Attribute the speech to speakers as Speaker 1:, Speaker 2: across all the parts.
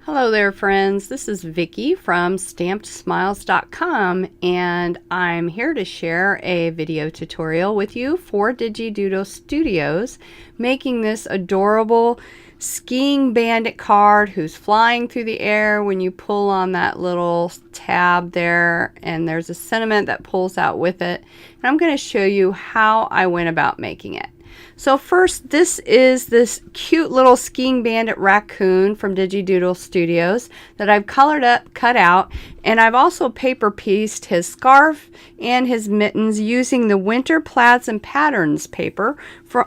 Speaker 1: Hello there, friends. This is Vicki from StampedSmiles.com, and I'm here to share a video tutorial with you for Digi Doodle Studios, making this adorable skiing bandit card who's flying through the air when you pull on that little tab there, and there's a sentiment that pulls out with it. And I'm going to show you how I went about making it. So first, this is this cute little skiing bandit raccoon from Digi Doodle Studios that I've colored up, cut out, and I've also paper pieced his scarf and his mittens using the Winter Plaids and Patterns paper,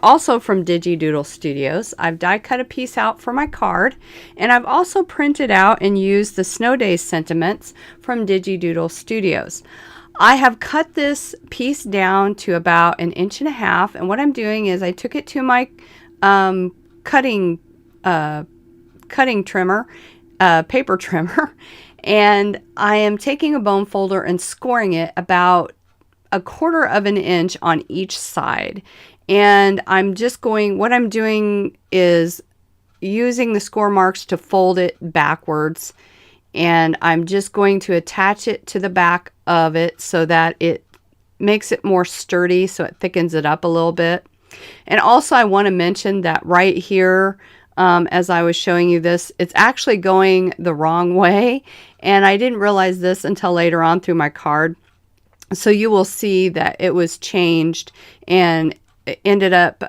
Speaker 1: also from Digi Doodle Studios. I've die cut a piece out for my card, and I've also printed out and used the Snow Days sentiments from Digi Doodle Studios. I have cut this piece down to about 1.5 inches, and what I'm doing is I took it to my cutting trimmer, paper trimmer, and I am taking a bone folder and scoring it about 1/4 inch on each side. And I'm just going, what I'm doing is using the score marks to fold it backwards, and I'm just going to attach it to the back of it so that it makes it more sturdy, so it thickens it up a little bit. And also I want to mention that right here, as I was showing you this, it's actually going the wrong way, and I didn't realize this until later on through my card. So you will see that it was changed and ended up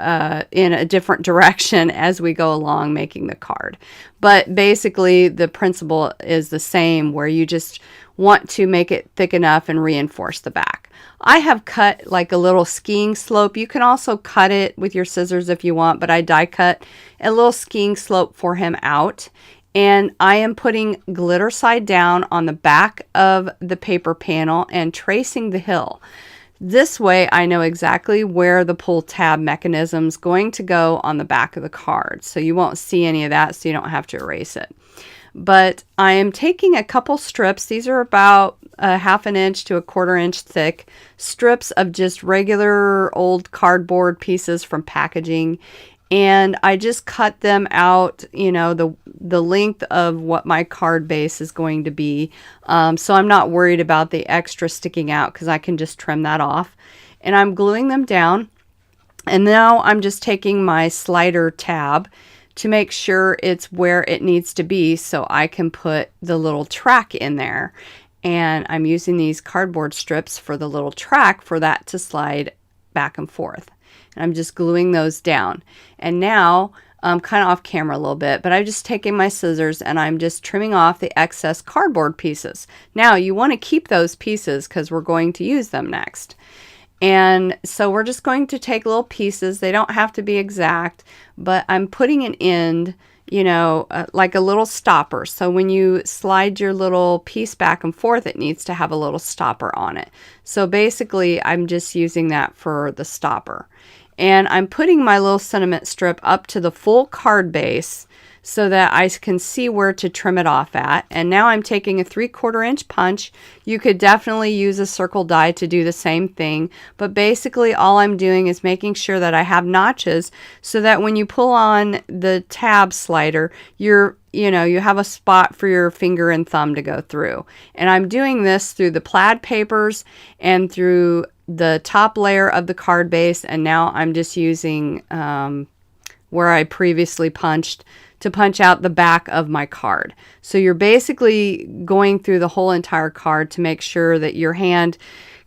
Speaker 1: in a different direction as we go along making the card. But basically the principle is the same, where you just want to make it thick enough and reinforce the back. I have cut like a little skiing slope. You can also cut it with your scissors if you want, but I die cut a little skiing slope for him out. And I am putting glitter side down on the back of the paper panel and tracing the hill. This way I know exactly where the pull tab mechanism is going to go on the back of the card. So you won't see any of that, so you don't have to erase it. But I am taking a couple strips. These are about 1/2 inch to 1/4 inch thick strips of just regular old cardboard pieces from packaging. And I just cut them out, you know, the length of what my card base is going to be. So I'm not worried about the extra sticking out because I can just trim that off. And I'm gluing them down. And now I'm just taking my slider tab to make sure it's where it needs to be so I can put the little track in there. And I'm using these cardboard strips for the little track for that to slide back and forth. And I'm just gluing those down. And now I'm kind of off camera a little bit, but I'm just taking my scissors and I'm just trimming off the excess cardboard pieces. Now you want to keep those pieces because we're going to use them next. And so we're just going to take little pieces. They don't have to be exact, but I'm putting an end, you know, like a little stopper. So when you slide your little piece back and forth, it needs to have a little stopper on it. So basically I'm just using that for the stopper. And I'm putting my little sentiment strip up to the full card base so that I can see where to trim it off at. And now I'm taking a 3/4 inch punch. You could definitely use a circle die to do the same thing, but basically all I'm doing is making sure that I have notches so that when you pull on the tab slider, you have a spot for your finger and thumb to go through. And I'm doing this through the plaid papers and through the top layer of the card base, and now I'm just using where I previously punched to punch out the back of my card. So you're basically going through the whole entire card to make sure that your hand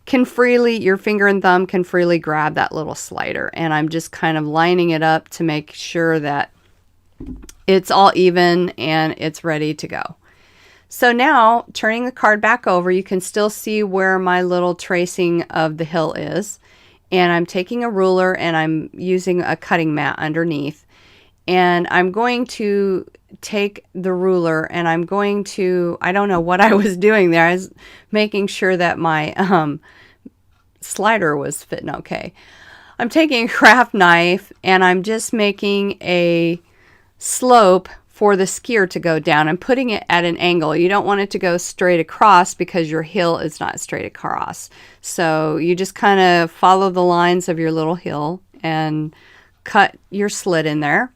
Speaker 1: can freely, your finger and thumb can freely grab that little slider. And I'm just kind of lining it up to make sure that it's all even and it's ready to go. So now, turning the card back over, you can still see where my little tracing of the hill is. And I'm taking a ruler and I'm using a cutting mat underneath. And I'm going to take the ruler and I'm going to, I don't know what I was doing there. I was making sure that my slider was fitting okay. I'm taking a craft knife and I'm just making a slope for the skier to go down and putting it at an angle. You don't want it to go straight across because your hill is not straight across. So you just kind of follow the lines of your little hill and cut your slit in there.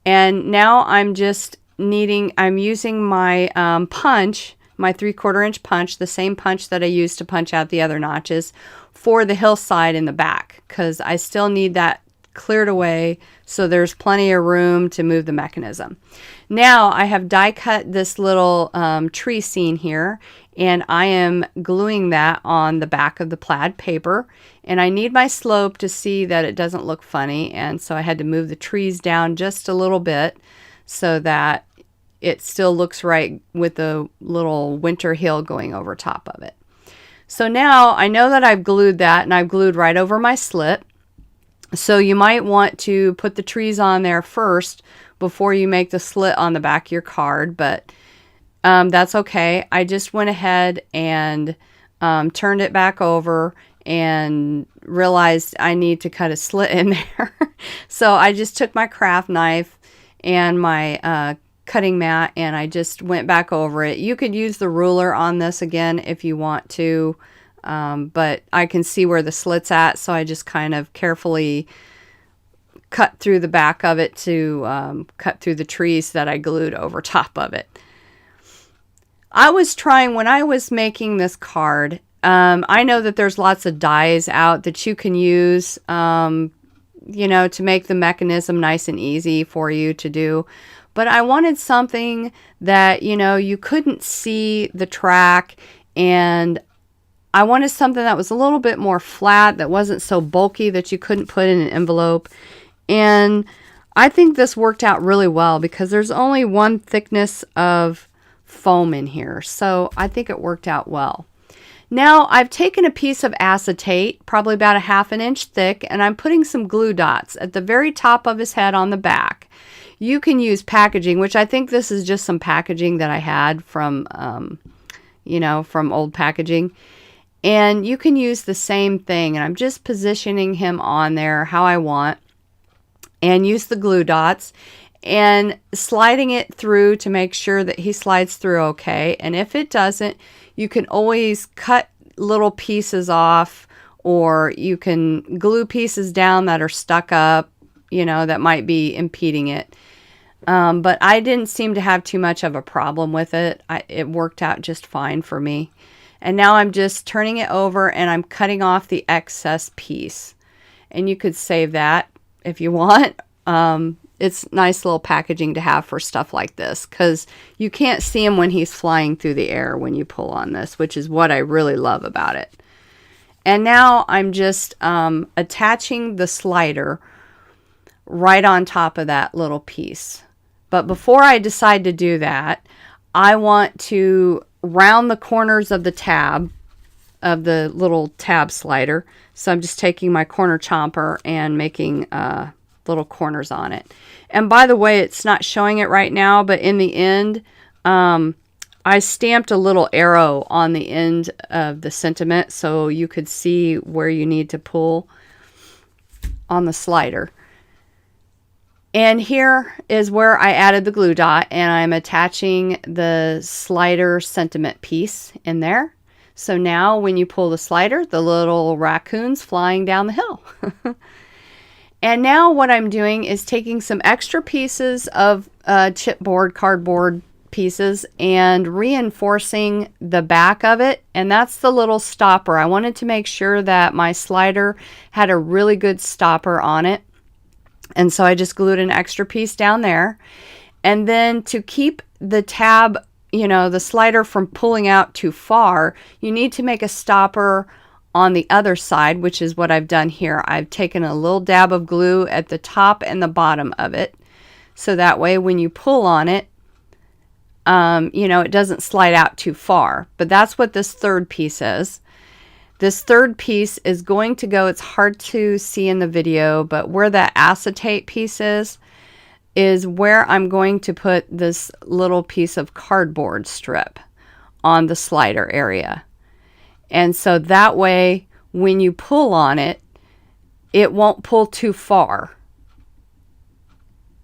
Speaker 1: And now I'm just I'm using my punch, my 3/4 inch punch, the same punch that I used to punch out the other notches, for the hillside in the back, because I still need that cleared away so there's plenty of room to move the mechanism. Now I have die cut this little tree scene here, and I am gluing that on the back of the plaid paper, and I need my slope to see that it doesn't look funny, and so I had to move the trees down just a little bit so that it still looks right with the little winter hill going over top of it. So now I know that I've glued that, and I've glued right over my slit. So you might want to put the trees on there first before you make the slit on the back of your card, but that's okay. I just went ahead and turned it back over and realized I need to cut a slit in there. So I just took my craft knife and my cutting mat, and I just went back over it. You could use the ruler on this again if you want to, but I can see where the slit's at, so I just kind of carefully cut through the back of it to cut through the trees that I glued over top of it. I was trying, when I was making this card, I know that there's lots of dies out that you can use, you know, to make the mechanism nice and easy for you to do. But I wanted something that, you know, you couldn't see the track, and I wanted something that was a little bit more flat, that wasn't so bulky that you couldn't put in an envelope. And I think this worked out really well because there's only one thickness of foam in here. So I think it worked out well. Now I've taken a piece of acetate, probably about 1/2 inch thick, and I'm putting some glue dots at the very top of his head on the back. You can use packaging, which I think this is just some packaging that I had from, you know, from old packaging. And you can use the same thing. And I'm just positioning him on there how I want. And use the glue dots and sliding it through to make sure that he slides through okay. And if it doesn't, you can always cut little pieces off, or you can glue pieces down that are stuck up, you know, that might be impeding it. But I didn't seem to have too much of a problem with it. It worked out just fine for me. And now I'm just turning it over and I'm cutting off the excess piece. And you could save that if you want. It's nice little packaging to have for stuff like this, because you can't see him when he's flying through the air when you pull on this, which is what I really love about it. And now I'm just attaching the slider right on top of that little piece. But before I decide to do that, I want to round the corners of the tab, of the little tab slider. So I'm just taking my corner chomper and making little corners on it. And by the way, it's not showing it right now, but in the end, I stamped a little arrow on the end of the sentiment so you could see where you need to pull on the slider. And here is where I added the glue dot, and I'm attaching the slider sentiment piece in there. So now when you pull the slider, the little raccoon's flying down the hill. And now what I'm doing is taking some extra pieces of chipboard, cardboard pieces, and reinforcing the back of it. And that's the little stopper. I wanted to make sure that my slider had a really good stopper on it. And so I just glued an extra piece down there. And then to keep the tab, you know, the slider from pulling out too far, you need to make a stopper on the other side, which is what I've done here. I've taken a little dab of glue at the top and the bottom of it. So that way when you pull on it, you know, it doesn't slide out too far. But that's what this third piece is. This third piece is going to go, it's hard to see in the video, but where that acetate piece is where I'm going to put this little piece of cardboard strip on the slider area. And so that way, when you pull on it, it won't pull too far.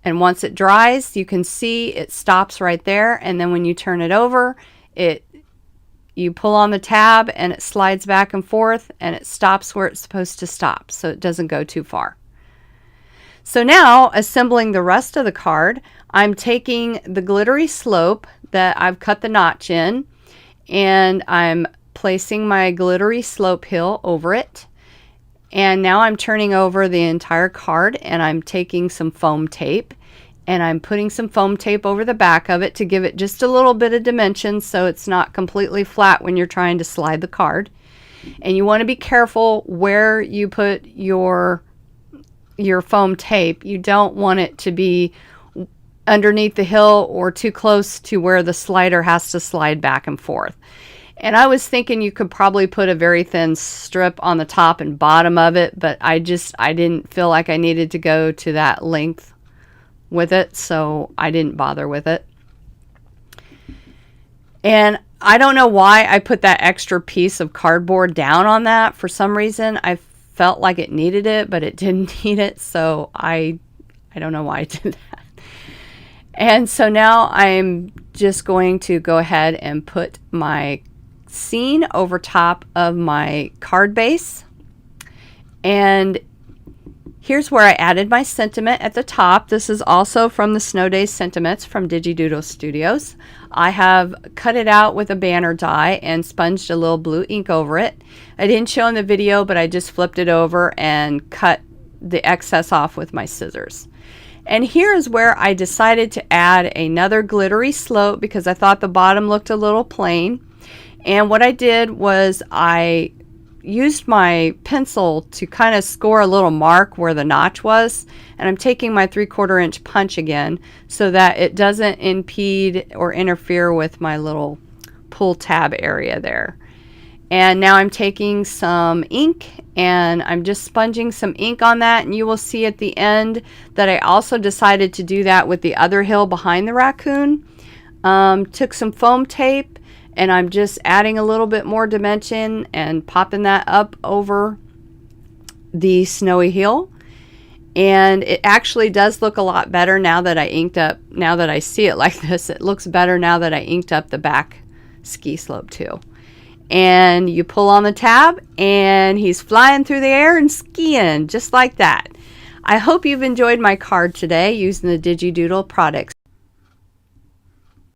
Speaker 1: And once it dries, you can see it stops right there. And then when you turn it over, you pull on the tab and it slides back and forth and it stops where it's supposed to stop, so it doesn't go too far. So now, assembling the rest of the card, I'm taking the glittery slope that I've cut the notch in, and I'm placing my glittery slope hill over it. And now I'm turning over the entire card, and I'm taking some foam tape, and I'm putting some foam tape over the back of it to give it just a little bit of dimension so it's not completely flat when you're trying to slide the card. And you want to be careful where you put your foam tape. You don't want it to be underneath the hill or too close to where the slider has to slide back and forth. And I was thinking you could probably put a very thin strip on the top and bottom of it, but I didn't feel like I needed to go to that length with it, so I didn't bother with it. And I don't know why I put that extra piece of cardboard down on that. For some reason, I felt like it needed it, but it didn't need it, so I don't know why I did that. And so now I'm just going to go ahead and put my scene over top of my card base. And here's where I added my sentiment at the top. This is also from the Snow Days Sentiments from Digi Doodle Studios. I have cut it out with a banner die and sponged a little blue ink over it. I didn't show in the video, but I just flipped it over and cut the excess off with my scissors. And here's where I decided to add another glittery slope because I thought the bottom looked a little plain. And what I did was I used my pencil to kind of score a little mark where the notch was. And I'm taking my 3/4 inch punch again so that it doesn't impede or interfere with my little pull tab area there. And now I'm taking some ink and I'm just sponging some ink on that, and you will see at the end that I also decided to do that with the other hill behind the raccoon. Took some foam tape and I'm just adding a little bit more dimension and popping that up over the snowy hill. And it actually does look a lot better now that I inked up, now that I see it like this. It looks better now that I inked up the back ski slope too. And you pull on the tab and he's flying through the air and skiing just like that. I hope you've enjoyed my card today using the Digi Doodle products.